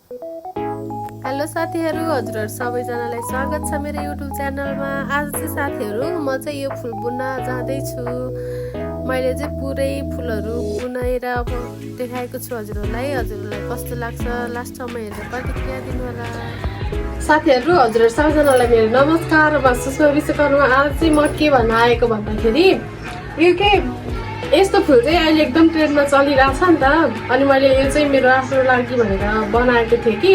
Hello साथीहरू, हजुरहरू सबैजनालाई स्वागत छ मेरो युट्युब च्यानलमा। आज चाहिँ साथीहरू म चाहिँ यो फुल बुन्न जाँदैछु। मैले चाहिँ पुरै फुलहरू बुनेर अब देखाएको छु हजुरहरूलाई। हजुरहरूलाई कस्तो लाग्छ लास्टसम्म हेरेर प्रतिक्रिया दिनु होला। साथीहरू, हजुरहरू सबैजनालाई मेरो नमस्कार। म सुषमा विश्वकर्मा। आज चाहिँ म के भन्न आएको भन्दाखेरि यो के यस्तो फुल चाहिँ अहिले एकदम ट्रेन्डमा चलिरहेछ नि त। अनि मैले यो चाहिँ मेरो आफ्नो लागि भनेर बनाएको थिएँ कि,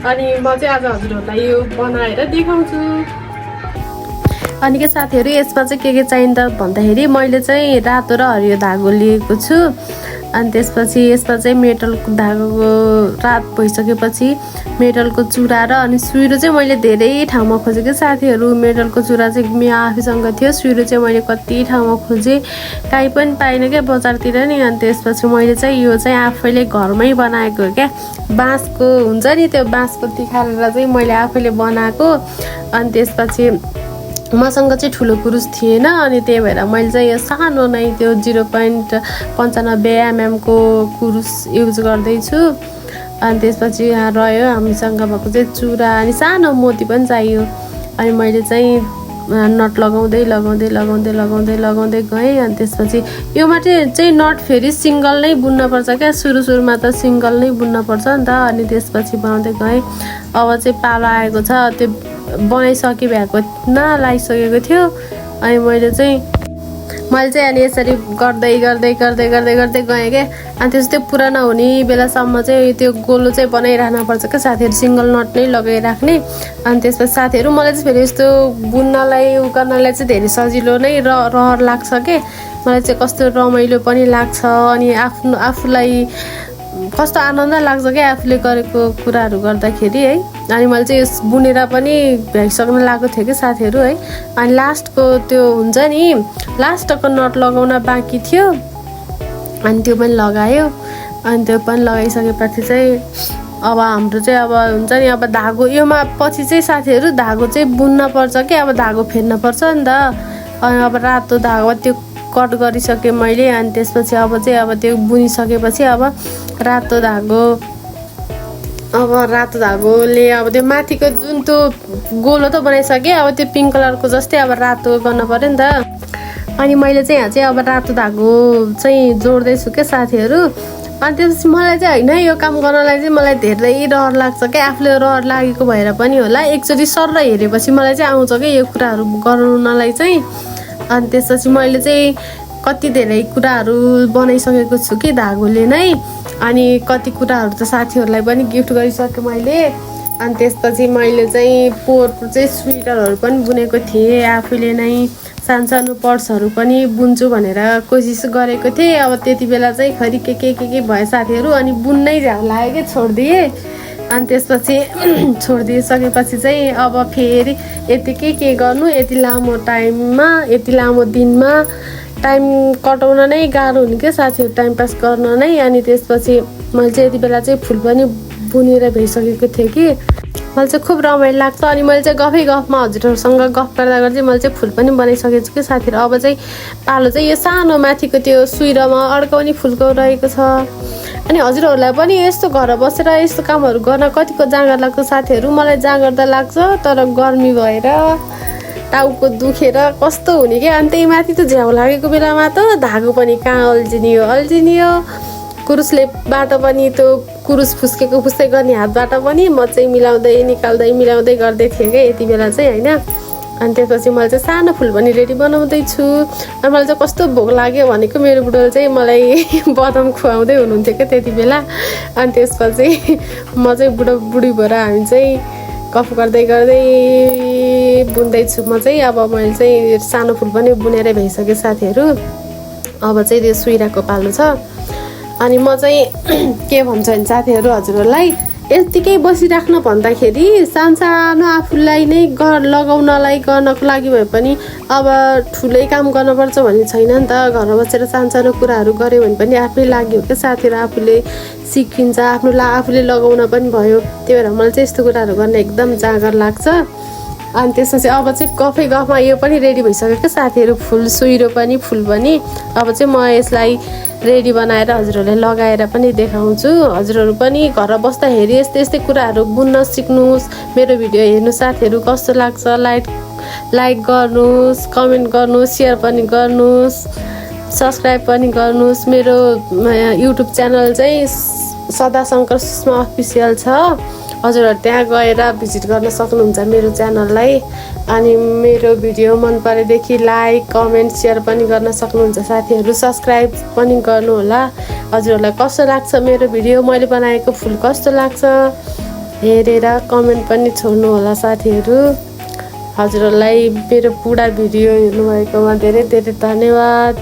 अनि म चाहिँ आज हजुरहरूलाई यो बनाएर देखाउँछु। अनि के साथीहरू, यसमा चाहिँ के चाहिन्छ भन्दाखेरि मैले चाहिँ रातो र हरियो धागो लिएको छु। अनि त्यसपछि यसमा चाहिँ मेटलको धागोको रात भइसकेपछि मेटलको चुरा र अनि सुइरो चाहिँ मैले धेरै ठाउँमा खोजेँ कि साथीहरू। मेटलको चुरा चाहिँ मेरो आफैसँग थियो, सुइरो चाहिँ मैले कति ठाउँमा खोजेँ, काहीँ पनि पाइनँ क्या बजारतिर नि। अनि त्यसपछि मैले चाहिँ यो चाहिँ आफैले घरमै बनाएको हो क्या, बाँसको हुन्छ नि त्यो बाँसको तिखारेर चाहिँ मैले आफैले बनाएको। अनि त्यसपछि मसँग चाहिँ ठुलो कुरुस थिएन, अनि त्यही भएर मैले चाहिँ यो सानो नै त्यो 0.95 mm को कुरुस युज गर्दैछु। अनि त्यसपछि यहाँ रह्यो हामीसँग भएको चाहिँ चुरा, अनि सानो मोती पनि चाहियो। अनि मैले चाहिँ नट लगाउँदै लगाउँदै लगाउँदै लगाउँदै लगाउँदै गएँ। अनि त्यसपछि योमा चाहिँ नट फेरि सिङ्गल नै बुन्नुपर्छ क्या, सुरुमा त सिङ्गल नै बुन्नुपर्छ नि त। अनि त्यसपछि बनाउँदै गएँ। अब चाहिँ पालो आएको छ, त्यो बनाइसके भएको लगाइसकेको थियो। अनि मैले चाहिँ अनि यसरी गर्दै गर्दै गर्दै गर्दै गर्दै गएँ क्या। अनि त्यो पुरा नहुने बेलासम्म चाहिँ त्यो गोलो चाहिँ बनाइरहनुपर्छ क्या साथीहरू, सिङ्गल नट नै लगाइराख्ने। अनि त्यसपछि साथीहरू मलाई चाहिँ फेरि यस्तो बुन्नलाई गर्नलाई चाहिँ धेरै सजिलो नै रहर लाग्छ के, मलाई चाहिँ कस्तो रमाइलो पनि लाग्छ। अनि आफूलाई कस्तो आनन्द लाग्छ क्या आफूले गरेको कुराहरू गर्दाखेरि है। अनि मैले चाहिँ यस बुनेर पनि भ्याइसक्न लागेको थियो कि साथीहरू है। अनि लास्टको त्यो हुन्छ नि, लास्टको नट लगाउन बाँकी थियो, अनि त्यो पनि लगायो। अनि त्यो पनि लगाइसकेपछि चाहिँ अब हाम्रो चाहिँ अब हुन्छ नि, अब धागो योमा पछि चाहिँ साथीहरू धागो चाहिँ बुन्न पर्छ कि, अब धागो फेर्न पर्छ नि त। अनि अब रातो धागो त्यो कट गरिसकेँ मैले। अनि त्यसपछि अब त्यो बुनिसकेपछि अब रातो धागोले अब त्यो माथिको जुन त्यो गोलो त बनाइसकेँ, अब त्यो पिङ्क कलरको जस्तै अब रातो गर्न पर्यो नि त। अनि मैले चाहिँ यहाँ चाहिँ अब रातो धागो चाहिँ जोड्दैछु क्या साथीहरू। अनि त्यसपछि मलाई चाहिँ होइन, यो काम गर्नलाई चाहिँ मलाई धेरै रहर लाग्छ क्या, आफूले रहर लागेको भएर पनि होला, एकचोटि सर हेरेपछि मलाई चाहिँ आउँछ क्या यो कुराहरू गर्नलाई चाहिँ। अनि त्यसपछि मैले चाहिँ कति धेरै कुराहरू बनाइसकेको छु कि धागोले नै। अनि कति कुराहरू त साथीहरूलाई पनि गिफ्ट गरिसकेँ मैले। अनि त्यसपछि मैले चाहिँ पोहोरको चाहिँ स्वेटरहरू पनि बुनेको थिएँ आफैले नै, सानो पर्सहरू पनि बुन्छु भनेर कोसिस गरेको थिएँ। अब त्यति बेला चाहिँ खरि के भयो साथीहरू, अनि बुन्नै झ्याउ लाग्यो कि छोडिदिएँ। अनि त्यसपछि छोडिदिइसकेपछि चाहिँ अब फेरि यतिकै के गर्नु, यति लामो टाइममा यति लामो दिनमा टाइम कटाउन नै गाह्रो हुने क्या साथीहरू, टाइम पास गर्न नै। अनि त्यसपछि मैले चाहिँ यति बेला चाहिँ फुल पनि बुनेर भइसकेको थिएँ कि मलाई चाहिँ खुब रमाइलो लाग्छ। अनि मैले चाहिँ गफमा हजुरहरूसँग गफ गर्दा गर्दै मैले चाहिँ फुल पनि बनाइसकेको छु कि साथीहरू। अब चाहिँ पालो चाहिँ यो सानो माथिको त्यो सुइरोमा अड्काउने फुलको रहेको छ। अनि हजुरहरूलाई पनि यस्तो घर बसेर यस्तो कामहरू गर्न कतिको जाँगर लाग्छ साथीहरू। मलाई जाँगर त लाग्छ, तर गर्मी भएर टाउको दुखेर कस्तो हुने क्या। अनि त्यही माथि त झ्याउ लागेको बेलामा त धागो पनि कहाँ अल्झिनियो, कुरुसले बाट पनि त्यो कुरुस फुस्दै गर्ने हातबाट पनि म चाहिँ मिलाउँदै गर्दै थिएँ क्या यति बेला चाहिँ होइन। अनि त्यसपछि मैले चाहिँ सानो फुल पनि रेडी बनाउँदैछु। अनि मलाई चाहिँ कस्तो भोक लाग्यो भनेको, मेरो बुढोले चाहिँ मलाई बदाम खुवाउँदै हुनुहुन्थ्यो क्या त्यति बेला। अनि त्यसपछि म चाहिँ बुढी भएर हामी चाहिँ गफ गर्दै गर्दै बुन्दैछु म चाहिँ। अब मैले चाहिँ सानो फुल पनि बुनेर भइसकेँ साथीहरू। अब चाहिँ त्यो सुइराको पालो छ। अनि म चाहिँ के भन्छ भने साथीहरू हजुरहरूलाई, यत्तिकै बसिराख्न भन्दाखेरि सानो आफूलाई नै गर्नको लागि भए पनि अब ठुलै काम गर्नुपर्छ भन्ने छैन नि त। घर बसेर सानो कुराहरू गऱ्यो भने पनि आफ्नै लागि हो क्या साथीहरू, आफूले सिकिन्छ, आफूले लगाउन पनि भयो। त्यही भएर मलाई चाहिँ यस्तो कुराहरू गर्न एकदम जाँगर लाग्छ। अनि त्यसपछि अब चाहिँ गफमा यो पनि रेडी भइसक्यो क्या साथीहरू, फुल सुइरो पनि फुल पनि। अब चाहिँ म यसलाई रेडी बनाएर हजुरहरूलाई लगाएर पनि देखाउँछु। हजुरहरू पनि घर बस्दाखेरि यस्तै यस्तै कुराहरू बुन्न सिक्नुहोस्। मेरो भिडियो हेर्नु साथीहरू कस्तो लाग्छ लाइक गर्नुहोस्, कमेन्ट गर्नुहोस्, सेयर पनि गर्नुहोस्, सब्सक्राइब पनि गर्नुहोस्। मेरो युट्युब च्यानल चाहिँ सदाशङ्कर सुषमा अफिसियल छ, हजुरहरू त्यहाँ गएर भिजिट गर्न सक्नुहुन्छ मेरो च्यानललाई। अनि मेरो भिडियो मन परेदेखि लाइक कमेन्ट सेयर पनि गर्न सक्नुहुन्छ साथीहरू, सब्सक्राइब पनि गर्नुहोला। हजुरहरूलाई कस्तो लाग्छ मेरो भिडियो, मैले बनाएको फुल कस्तो लाग्छ हेरेर कमेन्ट पनि छोड्नु होला साथीहरू। हजुरहरूलाई मेरो पुरा भिडियो हेर्नुभएकोमा धेरै धेरै धन्यवाद।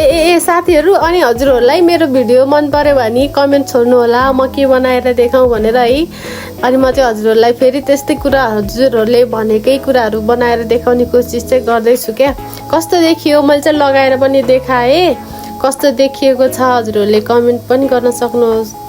ए साथीहरू, अनि हजुरहरूलाई मेरो भिडियो मन पर्यो भने कमेन्ट छोड्नु होला म के बनाएर देखाउँ भनेर है। अनि म चाहिँ हजुरहरूलाई फेरि त्यस्तै कुरा हजुरहरूले भनेकै कुराहरू बनाएर देखाउने कोसिस चाहिँ गर्दैछु क्या। कस्तो देखियो मैले चाहिँ लगाएर पनि देखाएँ, कस्तो देखिएको छ हजुरहरूले कमेन्ट पनि गर्न सक्नुहोस्।